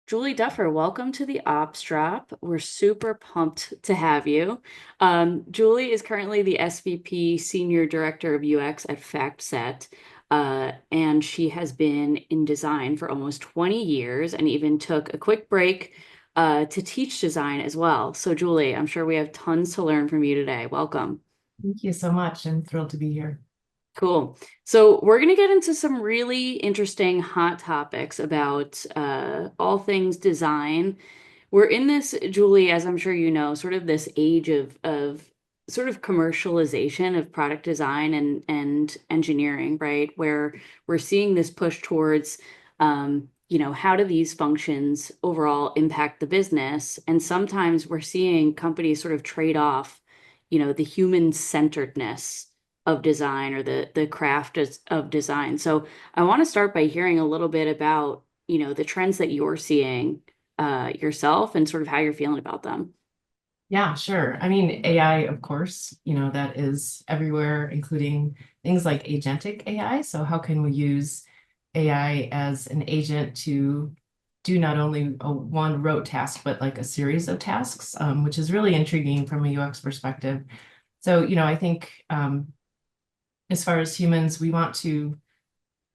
Juli Duffer, welcome to the Ops Drop. We're super pumped to have you. Julie is currently the SVP Senior Director of UX at FactSet, and she has been in design for almost 20 years and even took a quick break to teach design as well. So, Julie, I'm sure we have tons to learn from you today. Welcome. Thank you so much. I'm thrilled to be here. Cool. So we're going to get into some really interesting hot topics about all things design. We're in this, Julie, as I'm sure you know, sort of this age of sort of commercialization of product design and engineering, right? Where we're seeing this push towards, how do these functions overall impact the business? And sometimes we're seeing companies sort of trade off, the human-centeredness of design or the craft of design. So I want to start by hearing a little bit about, the trends that you're seeing yourself and sort of how you're feeling about them. Yeah, sure. I mean, AI, of course, that is everywhere, including things like agentic AI. So how can we use AI as an agent to do not only a one rote task, but like a series of tasks, which is really intriguing from a UX perspective. So, I think as far as humans, we want to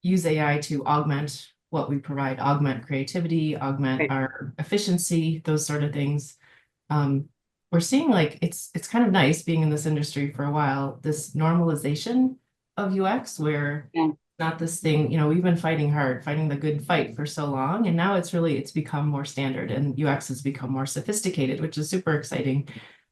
use AI to augment what we provide, augment creativity, augment Right. our efficiency, those sort of things. Um, we're seeing like it's kind of nice being in this industry for a while, this normalization of UX where Yeah. not this thing, we've been fighting hard, fighting the good fight for so long, and now it's become more standard and UX has become more sophisticated, which is super exciting.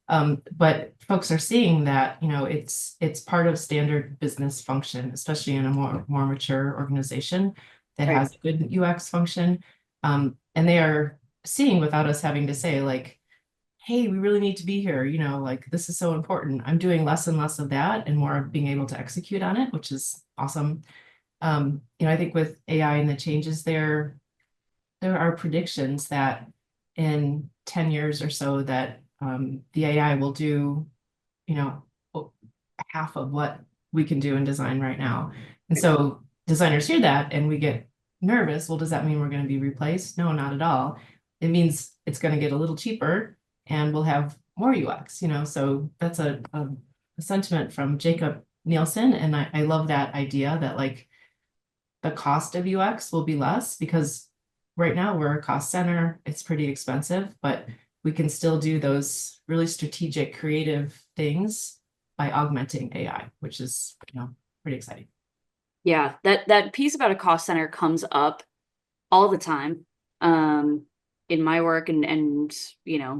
But folks are seeing that, it's part of standard business function, especially in a more mature organization that Right. has a good UX function. And they are seeing without us having to say, like, hey, we really need to be here, like this is so important. I'm doing less and less of that and more of being able to execute on it, which is awesome. I think with AI and the changes there are predictions that in 10 years or so that the AI will do, you know, half of what we can do in design right now. And so designers hear that and we get nervous. Well, does that mean we're going to be replaced? No, not at all. It means it's going to get a little cheaper and we'll have more UX, so that's a sentiment from Jacob Nielsen. And I love that idea that like the cost of UX will be less because right now we're a cost center. It's pretty expensive, but we can still do those really strategic, creative things by augmenting AI, which is, pretty exciting. Yeah, that piece about a cost center comes up all the time um, in my work and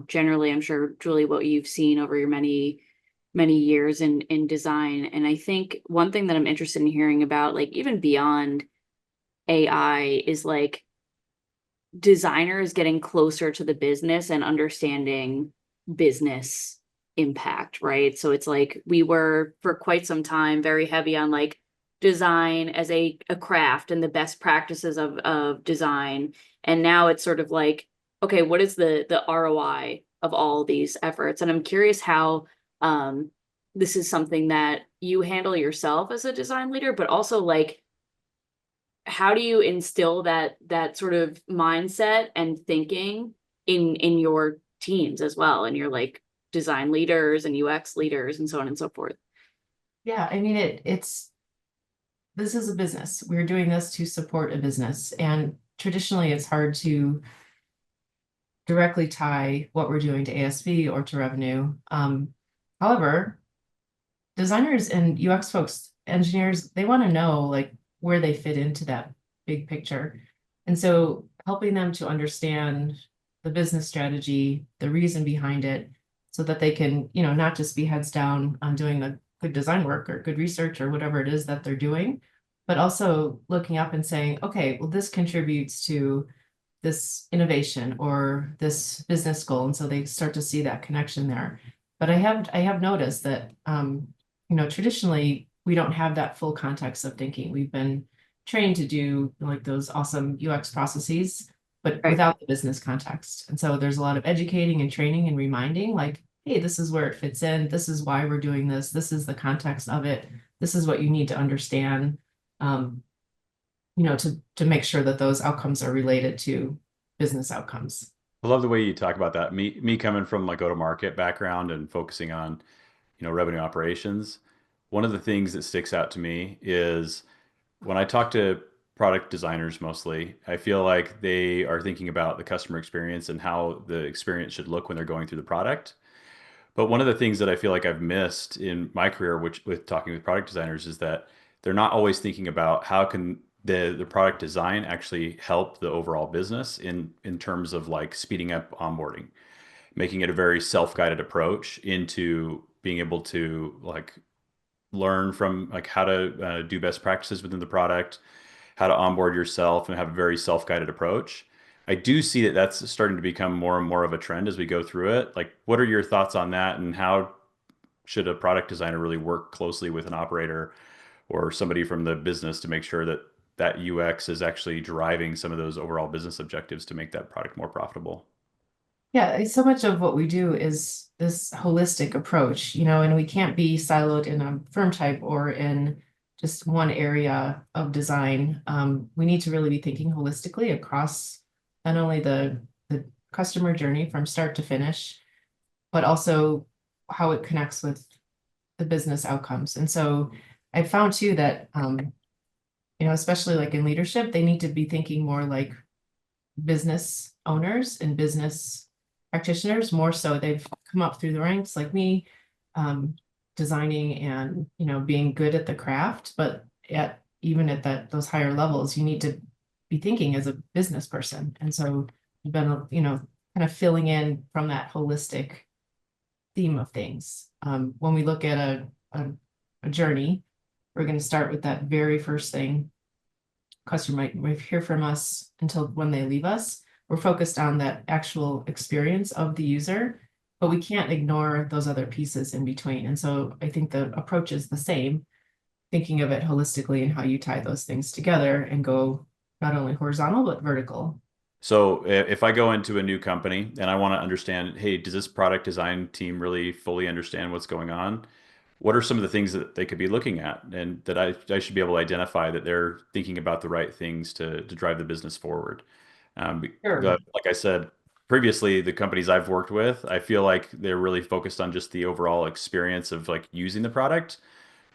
generally, I'm sure, Julie, what you've seen over your many years in design. And I think one thing that I'm interested in hearing about, like even beyond AI, is like designers getting closer to the business and understanding business impact, right? So it's like we were for quite some time very heavy on like design as a craft and the best practices of design. And now it's sort of like, okay, what is the ROI of all these efforts? And I'm curious how this is something that you handle yourself as a design leader, but also like how do you instill that sort of mindset and thinking in your teams as well, and your like design leaders and UX leaders and so on and so forth? Yeah, I mean, this is a business. We're doing this to support a business. And traditionally, it's hard to directly tie what we're doing to ASV or to revenue. However, designers and UX folks, engineers, they want to know like where they fit into that big picture. And so helping them to understand the business strategy, the reason behind it, so that they can, not just be heads down on doing the good design work or good research or whatever it is that they're doing, but also looking up and saying, okay, well, this contributes to this innovation or this business goal. And so they start to see that connection there. But I have noticed that traditionally we don't have that full context of thinking. We've been trained to do like those awesome UX processes, but Right. without the business context. And so there's a lot of educating and training and reminding, like, hey, this is where it fits in. This is why we're doing this. This is the context of it. This is what you need to understand, to make sure that those outcomes are related to business outcomes. I love the way you talk about that. Me coming from like go-to-market background and focusing on, revenue operations. One of the things that sticks out to me is when I talk to product designers mostly, I feel like they are thinking about the customer experience and how the experience should look when they're going through the product. But one of the things that I feel like I've missed in my career, which with talking with product designers, is that they're not always thinking about how can the product design actually help the overall business in terms of like speeding up onboarding, making it a very self-guided approach into being able to like learn from like how to do best practices within the product, how to onboard yourself and have a very self-guided approach. I do see that that's starting to become more and more of a trend as we go through it. Like, what are your thoughts on that, and how should a product designer really work closely with an operator or somebody from the business to make sure that that UX is actually driving some of those overall business objectives to make that product more profitable? Yeah, so much of what we do is this holistic approach, and we can't be siloed in a firm type or in just one area of design. We need to really be thinking holistically across not only the customer journey from start to finish, but also how it connects with the business outcomes. And so I found too that, especially like in leadership, they need to be thinking more like business owners and business practitioners more so. They've come up through the ranks like me, designing and being good at the craft, but even at those higher levels, you need to be thinking as a business person. And so I've been kind of filling in from that holistic theme of things. When we look at a journey, we're going to start with that very first thing. Customer might hear from us until when they leave us. We're focused on that actual experience of the user, but we can't ignore those other pieces in between. And so I think the approach is the same, thinking of it holistically and how you tie those things together and go not only horizontal, but vertical. So if I go into a new company and I want to understand, hey, does this product design team really fully understand what's going on? What are some of the things that they could be looking at and that I should be able to identify that they're thinking about the right things to drive the business forward? Sure. Like I said previously, the companies I've worked with, I feel like they're really focused on just the overall experience of like using the product.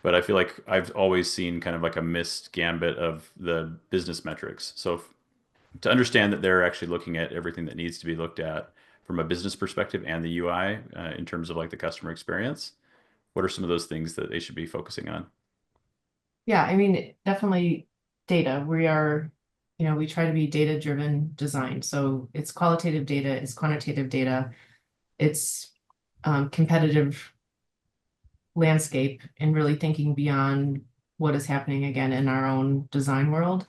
But I feel like I've always seen kind of like a missed gambit of the business metrics. So to understand that they're actually looking at everything that needs to be looked at from a business perspective and the UI in terms of like the customer experience, what are some of those things that they should be focusing on? Yeah, I mean, definitely data. We try to be data-driven design. So it's qualitative data, it's quantitative data, it's competitive landscape, and really thinking beyond what is happening again in our own design world.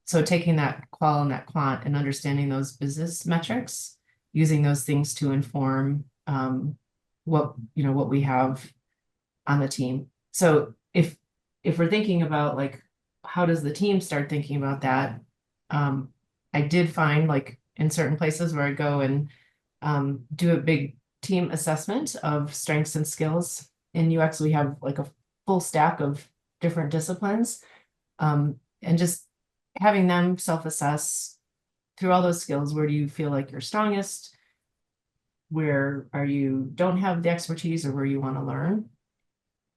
So taking that qual and that quant and understanding those business metrics, using those things to inform what we have on the team. So if we're thinking about like how does the team start thinking about that, I did find like in certain places where I go and do a big team assessment of strengths and skills. In UX, we have like a full stack of different disciplines, and just having them self-assess through all those skills. Where do you feel like you're strongest? Where are you don't have the expertise, or where you want to learn?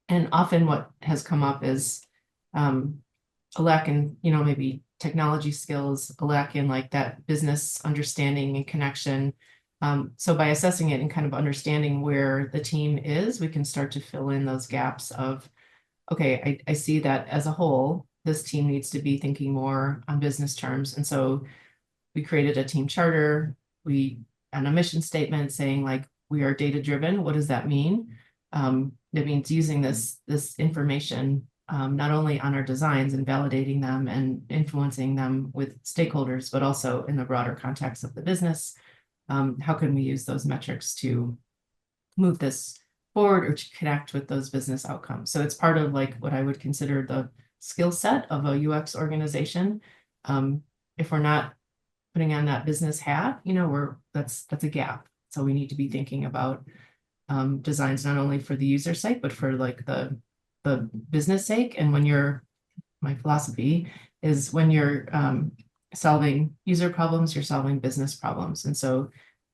And often what has come up is a lack in, maybe technology skills, a lack in like that business understanding and connection. So by assessing it and kind of understanding where the team is, we can start to fill in those gaps of, okay, I see that as a whole, this team needs to be thinking more on business terms. And so we created a team charter, and a mission statement saying like, we are data driven. What does that mean? It means using this information not only on our designs and validating them and influencing them with stakeholders, but also in the broader context of the business. How can we use those metrics to move this forward or to connect with those business outcomes? So it's part of like what I would consider the skill set of a UX organization. If we're not putting on that business hat, that's a gap. So we need to be thinking about designs not only for the user sake, but for like the business sake. And my philosophy is when you're solving user problems, you're solving business problems. And so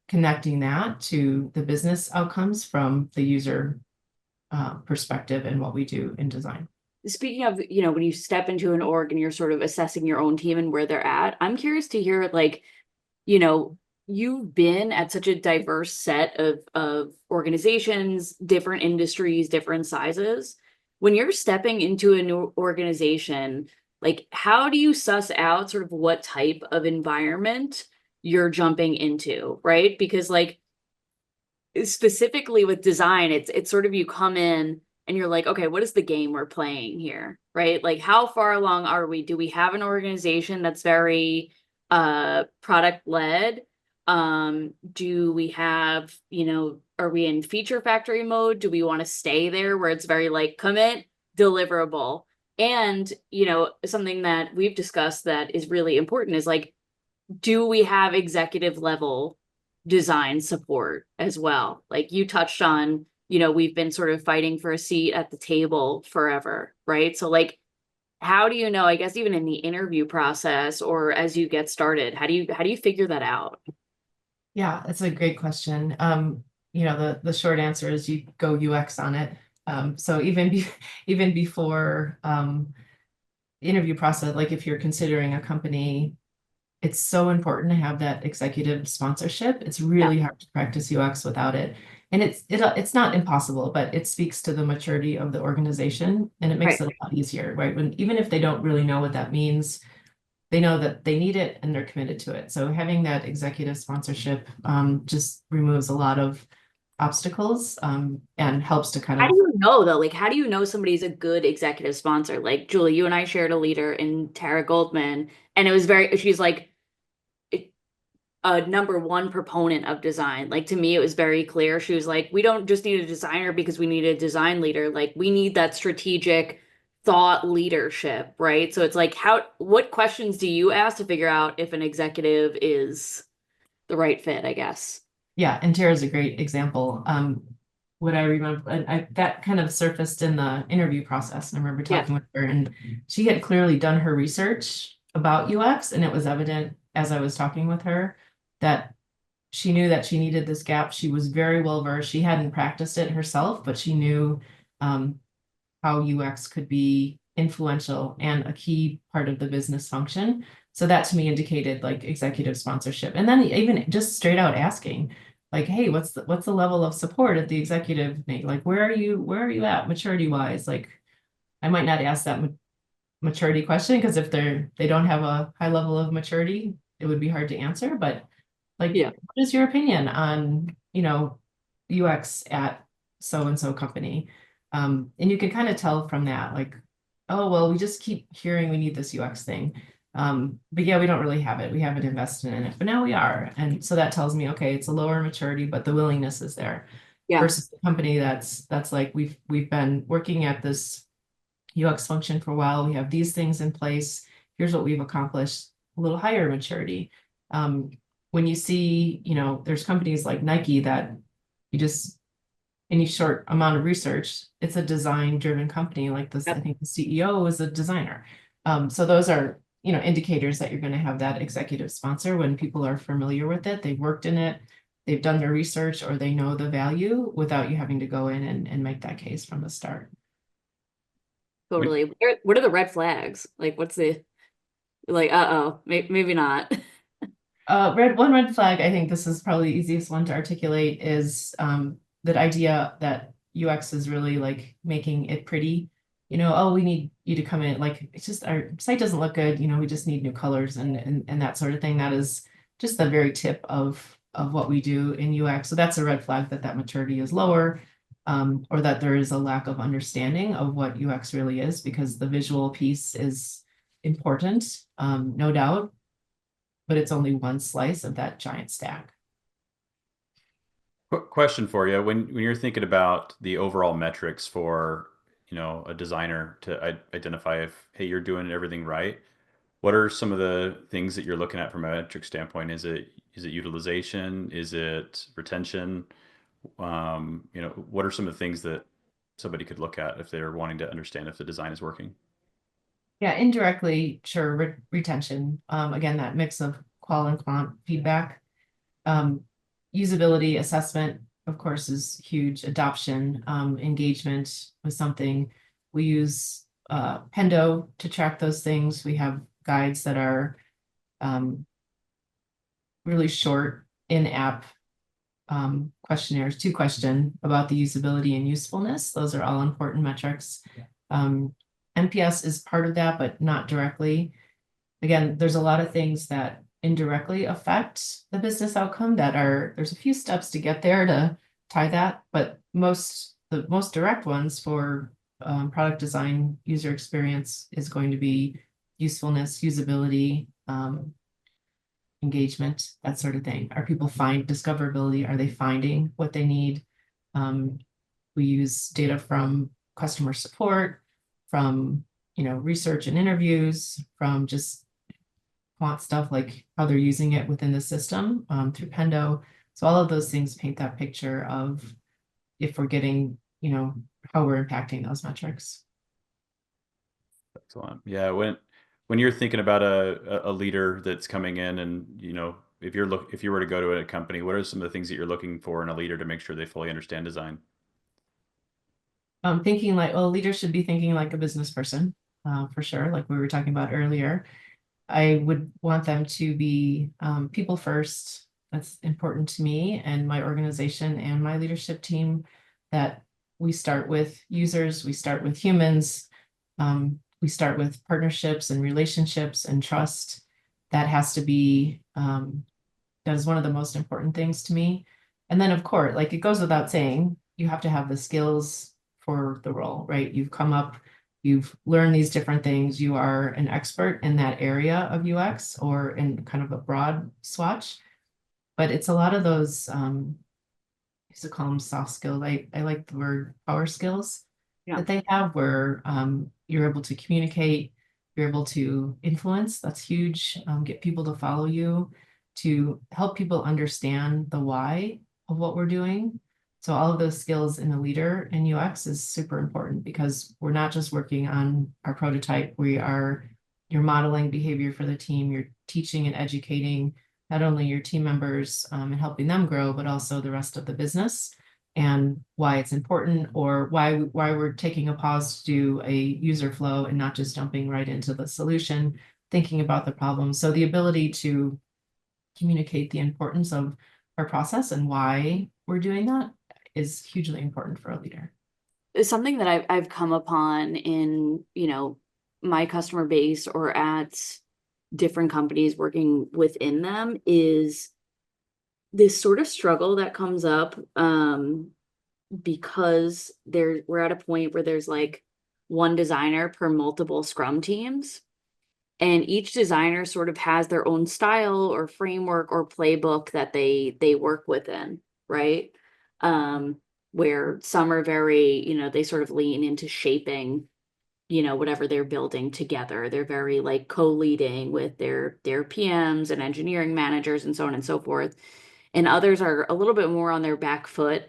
connecting that to the business outcomes from the user perspective and what we do in design. Speaking of, when you step into an org and you're sort of assessing your own team and where they're at, I'm curious to hear, like, you've been at such a diverse set of organizations, different industries, different sizes. When you're stepping into a new organization, like, how do you suss out sort of what type of environment you're jumping into, right? Because, like, specifically with design, it's sort of, you come in and you're like, okay, what is the game we're playing here, right? Like, how far along are we? Do we have an organization that's very product led? Do we have, are we in feature factory mode? Do we want to stay there where it's very like commit, deliverable? And, something that we've discussed that is really important is, like, do we have executive level design support as well? Like you touched on, we've been sort of fighting for a seat at the table forever, right? So, like, how do you know, I guess even in the interview process or as you get started, how do you figure that out? Yeah, that's a great question. The short answer is you go UX on it. So even before interview process, like if you're considering a company, it's so important to have that executive sponsorship. It's really hard to practice UX without it. And it's not impossible, but it speaks to the maturity of the organization and it makes Right. it a lot easier, right? Even if they don't really know what that means, they know that they need it and they're committed to it. So having that executive sponsorship just removes a lot of obstacles and helps to kind How do of, you know though? Like, how do you know somebody's a good executive sponsor? Like, Julie, you and I shared a leader in Tara Goldman, and she's like a number one proponent of design. Like, to me, it was very clear. She was like, we don't just need a designer because we need a design leader. Like, we need that strategic thought leadership, right? So it's like, what questions do you ask to figure out if an executive is the right fit, I guess? yeah, and Tara's a great example. What I remember, and that kind of surfaced in the interview process. And I remember Yeah. talking with her, and she had clearly done her research about UX, and it was evident as I was talking with her that she knew that she needed this gap. She was very well versed. She hadn't practiced it herself, but she knew um, how UX could be influential and a key part of the business function. So that to me indicated like executive sponsorship. And then even just straight out asking, like, hey, what's the level of support at the executive? Like, where are you at maturity wise? Like, I might not ask that maturity question because if they don't have a high level of maturity, it would be hard to answer. But like, Yeah. what is your opinion on, UX at so and so company? And you can kind of tell from that, like, oh, well, we just keep hearing we need this UX thing. But yeah, we don't really have it. We haven't invested in it, but now we are. And so that tells me, okay, it's a lower maturity, but the willingness is there Yeah. versus the company that's like, we've been working at this UX function for a while. We have these things in place. Here's what we've accomplished, a little higher maturity. Um, when you see, there's companies like Nike that you just, any short amount of research, it's a design driven company like this. I Yep. think the CEO is a designer. So those are, indicators that you're going to have that executive sponsor when people are familiar with it, they've worked in it, they've done their research, or they know the value without you having to go in and make that case from the start. Totally. What are the red flags? Like, what's the, like, maybe not. One red flag, I think this is probably the easiest one to articulate is that idea that UX is really like making it pretty. Oh, we need you to come in, like it's just our site doesn't look good, we just need new colors and that sort of thing. That is just the very tip of what we do in UX. So that's a red flag that maturity is lower, or that there is a lack of understanding of what UX really is, because the visual piece is important, no doubt, but it's only one slice of that giant stack. Question for you. When you're thinking about the overall metrics for, a designer to identify if, hey, you're doing everything right, what are some of the things that you're looking at from a metric standpoint? Is it utilization? Is it retention? What are some of the things that somebody could look at if they're wanting to understand if the design is working? Yeah, indirectly, sure, retention. Again, that mix of qual and quant feedback. Um, usability assessment, of course, is huge. Adoption, engagement with something. We use Pendo to track those things. We have guides that are really short in-app questionnaires, 2-question about the usability and usefulness. Those are all important metrics. NPS is part of that, but not directly. Again, there's a lot of things that indirectly affect the business outcome there's a few steps to get there to tie that, but the most direct ones for product design, user experience is going to be usefulness, usability, engagement, that sort of thing. Are people discoverability? Are they finding what they need? We use data from customer support, from research and interviews, from just quant stuff like how they're using it within the system through Pendo. So all of those things paint that picture of if we're getting, how we're impacting those metrics. Excellent. Yeah, when you're thinking about a leader that's coming in, and if you were to go to a company, what are some of the things that you're looking for in a leader to make sure they fully understand design? Thinking like, well, leaders should be thinking like a business person, for sure, like we were talking about earlier. I would want them to be people first. That's important to me and my organization and my leadership team, that we start with users, we start with humans, we start with partnerships and relationships and trust. That has to be, that is one of the most important things to me. And then, of course, like it goes without saying, you have to have the skills for the role, right? You've learned these different things. You are an expert in that area of UX or in kind of a broad swatch, but it's a lot of those, I used to call them soft skills. I like the word power skills that they have, where you're able to communicate, you're able to influence. That's huge. Get people to follow you, to help people understand the why of what we're doing. So all of those skills in a leader in UX is super important, because we're not just working on our prototype. You're modeling behavior for the team. You're teaching and educating not only your team members and helping them grow, but also the rest of the business, and why it's important, or why we're taking a pause to do a user flow and not just jumping right into the solution, thinking about the problem. So the ability to communicate the importance of our process and why we're doing that is hugely important for a leader. It's something that I've come upon in, my customer base or at different companies working within them, is this sort of struggle that comes up because we're at a point where there's like one designer per multiple Scrum teams. And each designer sort of has their own style or framework or playbook that they work within, right? Where some are very, they sort of lean into shaping, whatever they're building together. They're very like co-leading with their PMs and engineering managers and so on and so forth. And others are a little bit more on their back foot.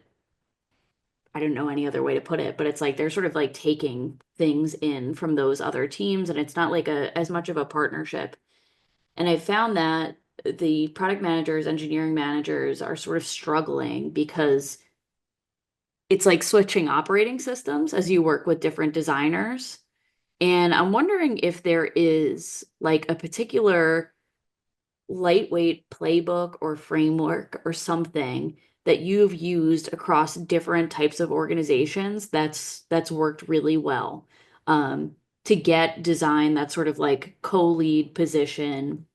I don't know any other way to put it, but it's like they're sort of like taking things in from those other teams, and it's not like as much of a partnership. And I found that the product managers, engineering managers are sort of struggling because it's like switching operating systems as you work with different designers. And I'm wondering if there is like a particular lightweight playbook or framework or something that you've used across different types of organizations that's worked really well to get design that sort of like co-lead position,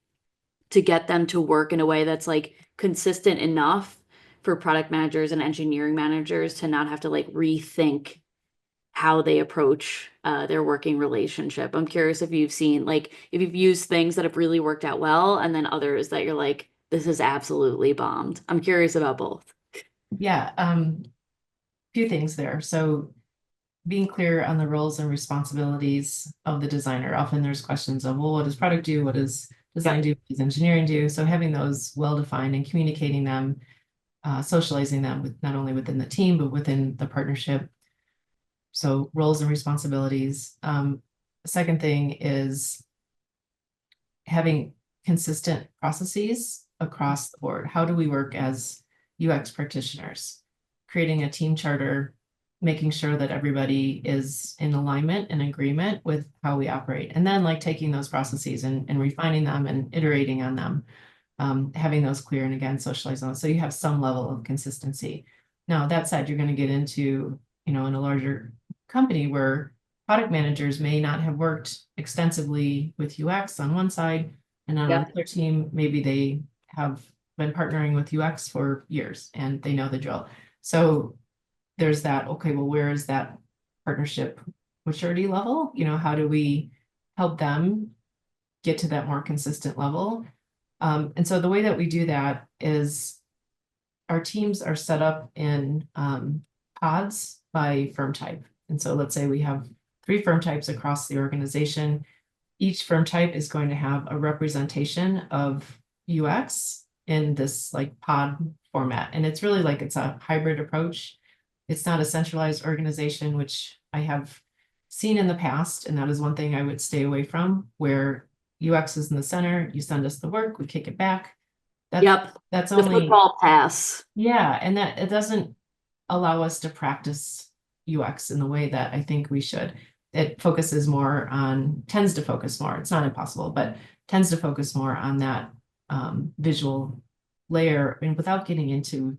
to get them to work in a way that's like consistent enough for product managers and engineering managers to not have to like rethink how they approach their working relationship. I'm curious if you've seen, like, if you've used things that have really worked out well, and then others that you're like, this is absolutely bombed. I'm curious about both. Yeah, few things there. So being clear on the roles and responsibilities of the designer. Often there's questions of, well, what does product do? What does design do? What does engineering do? So having those well-defined and communicating them, socializing them with not only within the team, but within the partnership. So roles and responsibilities. second thing is having consistent processes across the board. How do we work as UX practitioners? Creating a team charter, making sure that everybody is in alignment and agreement with how we operate. And then like taking those processes and refining them and iterating on them, having those clear and again, socialize them. So you have some level of consistency. Now, that said, you're going to get into, in a larger company where product managers may not have worked extensively with UX on one side, and on Yeah. another team, maybe they have been partnering with UX for years and they know the drill. So there's that, okay, well, where is that partnership maturity level? How do we help them get to that more consistent level? And so the way that we do that is our teams are set up in pods by firm type. And so let's say we have 3 firm types across the organization. Each firm type is going to have a representation of UX in this like pod format. And it's really like it's a hybrid approach. It's not a centralized organization, which I have seen in the past. And that is one thing I would stay away from, where UX is in the center, you send us the work, we kick it back. That's The only, football pass. yeah, and that it doesn't allow us to practice UX in the way that I think we should. It tends to focus more, it's not impossible, but tends to focus more on that visual layer, and without getting into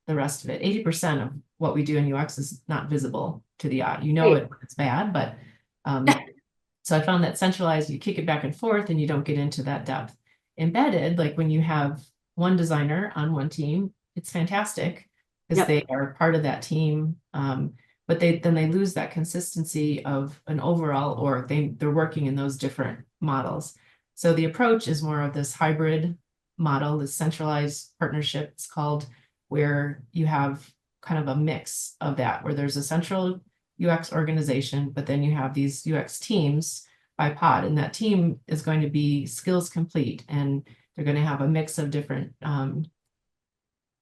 the rest of it. 80% of what we do in UX is not visible to the eye. Right. It's bad, but so I found that centralized, you kick it back and forth and you don't get into that depth. Embedded, like when you have one designer on one team, it's fantastic because Yep. they are part of that team. But then they lose that consistency of an overall org. They're working in those different models. So the approach is more of this hybrid model, this centralized partnership, it's called, where you have kind of a mix of that, where there's a central UX organization, but then you have these UX teams by pod, and that team is going to be skills complete, and they're going to have a mix of different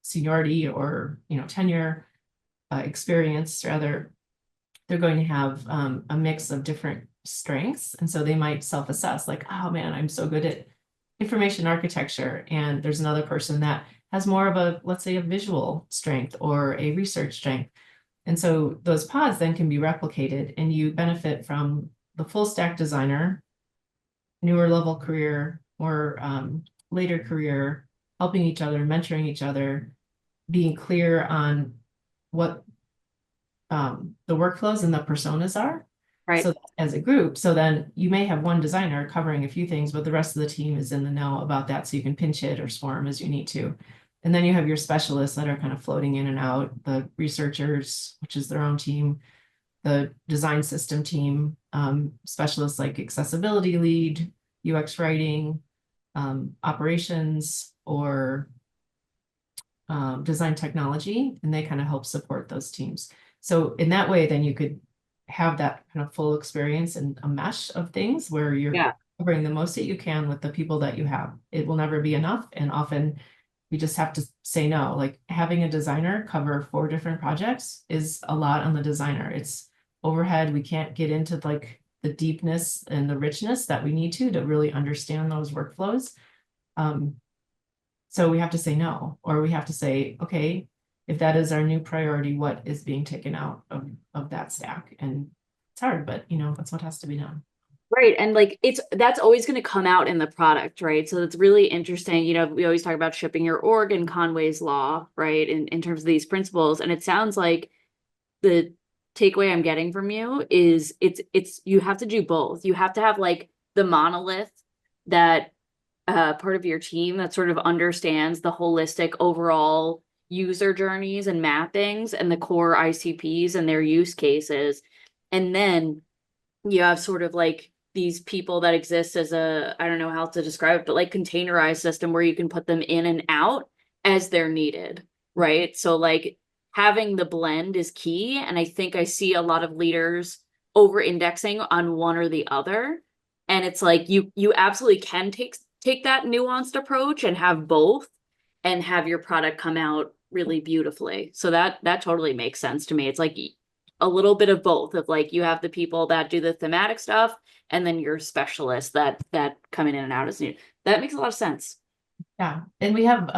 seniority or tenure, experience rather. They're going to have a mix of different strengths, and so they might self-assess like, oh man, I'm so good at information architecture, and there's another person that has more of a, let's say, a visual strength or a research strength. And so those pods then can be replicated, and you benefit from the full stack designer, newer level career, or later career, helping each other, mentoring each other, being clear on what the workflows and the personas are. Right. So as a group, so then you may have one designer covering a few things, but the rest of the team is in the know about that. So you can pinch hit or swarm as you need to. And then you have your specialists that are kind of floating in and out, the researchers, which is their own team, the design system team, specialists like accessibility lead, UX writing, operations, or design technology, and they kind of help support those teams. So in that way, then you could have that kind of full experience and a mesh of things where you're covering the most that you can with the people that you have. It will never be enough, and often we just have to say no. Like having a designer cover 4 different projects is a lot on the designer. It's overhead. We can't get into like the deepness and the richness that we need to really understand those workflows. So we have to say no, or we have to say, okay, if that is our new priority, what is being taken out of that stack? And it's hard, but that's what has to be done. Right. And like that's always going to come out in the product, right? So it's really interesting. We always talk about shipping your org and Conway's law, right? In terms of these principles. And it sounds like the takeaway I'm getting from you is it's you have to do both. You have to have like the monolith that part of your team that sort of understands the holistic overall user journeys and mappings and the core ICPs and their use cases. And then you have sort of like these people that exist as I don't know how to describe it, but like containerized system where you can put them in and out as they're needed, right? So like having the blend is key. And I think I see a lot of leaders over indexing on one or the other. And it's like you absolutely can take that nuanced approach and have both have your product come out really beautifully. So that totally makes sense to me. It's like a little bit of both, of like you have the people that do the thematic stuff and then your specialists that come in and out as new. That makes a lot of sense. Yeah, and we have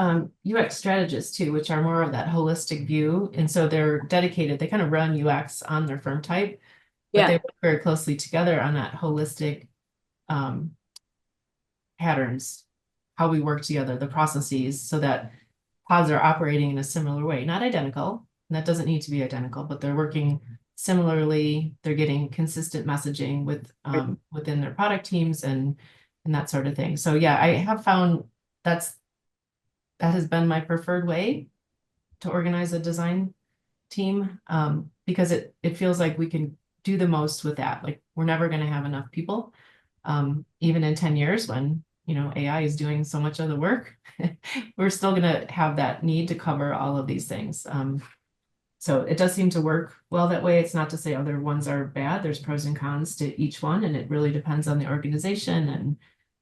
UX strategists too, which are more of that holistic view. And so they're dedicated, they kind of run UX on their firm type, but they Yeah. work very closely together on that holistic patterns, how we work together, the processes, so that pods are operating in a similar way, not identical. And that doesn't need to be identical, but they're working similarly. They're getting consistent messaging with within their product teams and that sort of thing. So yeah, I have found that has been my preferred way to organize a design team, because it feels like we can do the most with that. Like we're never going to have enough people, even in 10 years when, you know, AI is doing so much of the work, we're still going to have that need to cover all of these things. So it does seem to work well that way. It's not to say other ones are bad. There's pros and cons to each one, and it really depends on the organization and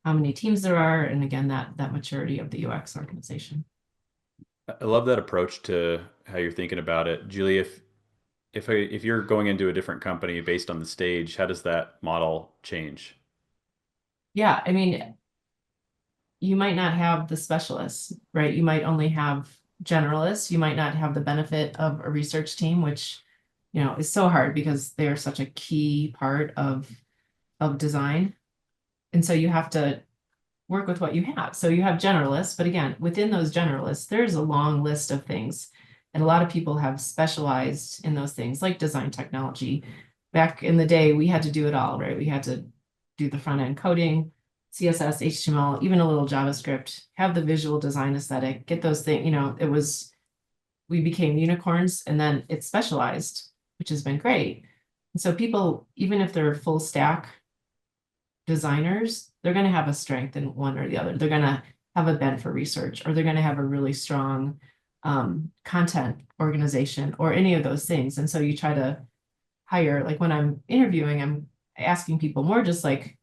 how many teams there are, and again, that maturity of the UX organization. I love that approach to how you're thinking about it, Julie. If you're going into a different company based on the stage, how does that model change? Yeah, I mean, you might not have the specialists, right? You might only have generalists. You might not have the benefit of a research team, which, you know, is so hard because they're such a key part of design. And so you have to work with what you have. So you have generalists, but again, within those generalists, there's a long list of things. And a lot of people have specialized in those things, like design technology. Back in the day, we had to do it all, right? We had to do the front end coding, CSS, HTML, even a little JavaScript, have the visual design aesthetic, get those things, you know, we became unicorns, and then it's specialized, which has been great. And so people, even if they're full stack designers, they're going to have a strength in one or the other. They're going to have a bent for research, or they're going to have a really strong content organization, or any of those things. And so you try to hire, like when I'm interviewing, I'm asking people more just like,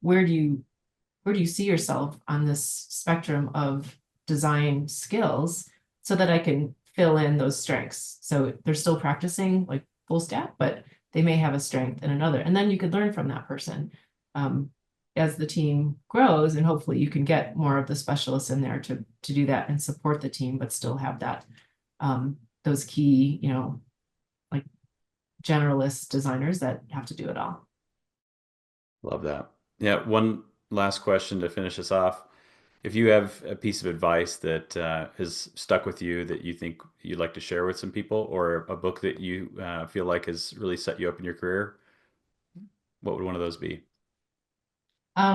where do you see yourself on this spectrum of design skills, so that I can fill in those strengths. So they're still practicing like full stack, but they may have a strength in another. And then you could learn from that person as the team grows, and hopefully you can get more of the specialists in there to do that and support the team, but still have that those key, you know, like generalist designers that have to do it all. Love that. Yeah, one last question to finish us off. If you have a piece of advice that has stuck with you that you think you'd like to share with some people, or a book that you feel like has really set you up in your career, what would one of those be? I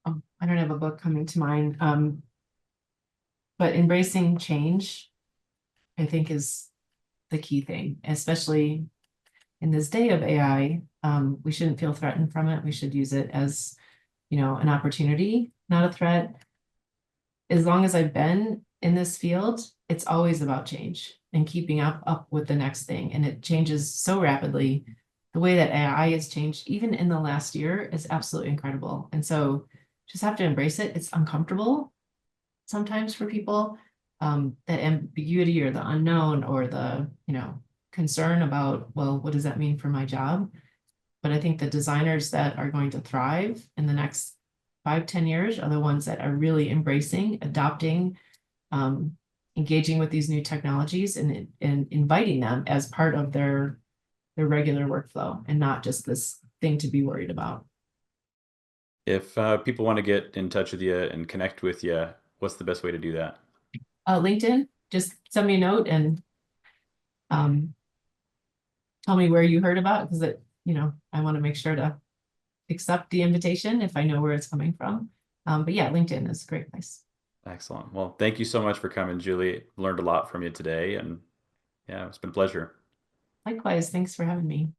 don't have a book coming to mind, but embracing change, I think, is the key thing, especially in this day of AI. We shouldn't feel threatened from it. We should use it as, you know, an opportunity, not a threat. As long as I've been in this field, it's always about change and keeping up with the next thing. And it changes so rapidly. The way that AI has changed, even in the last year, is absolutely incredible. And so just have to embrace it. It's uncomfortable sometimes for people, that ambiguity or the unknown, or the, you know, concern about, well, what does that mean for my job? But I think the designers that are going to thrive in the next 5-10 years are the ones that are really embracing, adopting, engaging with these new technologies, and inviting them as part of their regular workflow, and not just this thing to be worried about. If people want to get in touch with you and connect with you, what's the best way to do that? LinkedIn, just send me a note and tell me where you heard about it, because you know, I want to make sure to accept the invitation if I know where it's coming from. But yeah, LinkedIn is a great place. Excellent. Well, thank you so much for coming, Julie. Learned a lot from you today, and yeah, it's been a pleasure. Likewise, thanks for having me.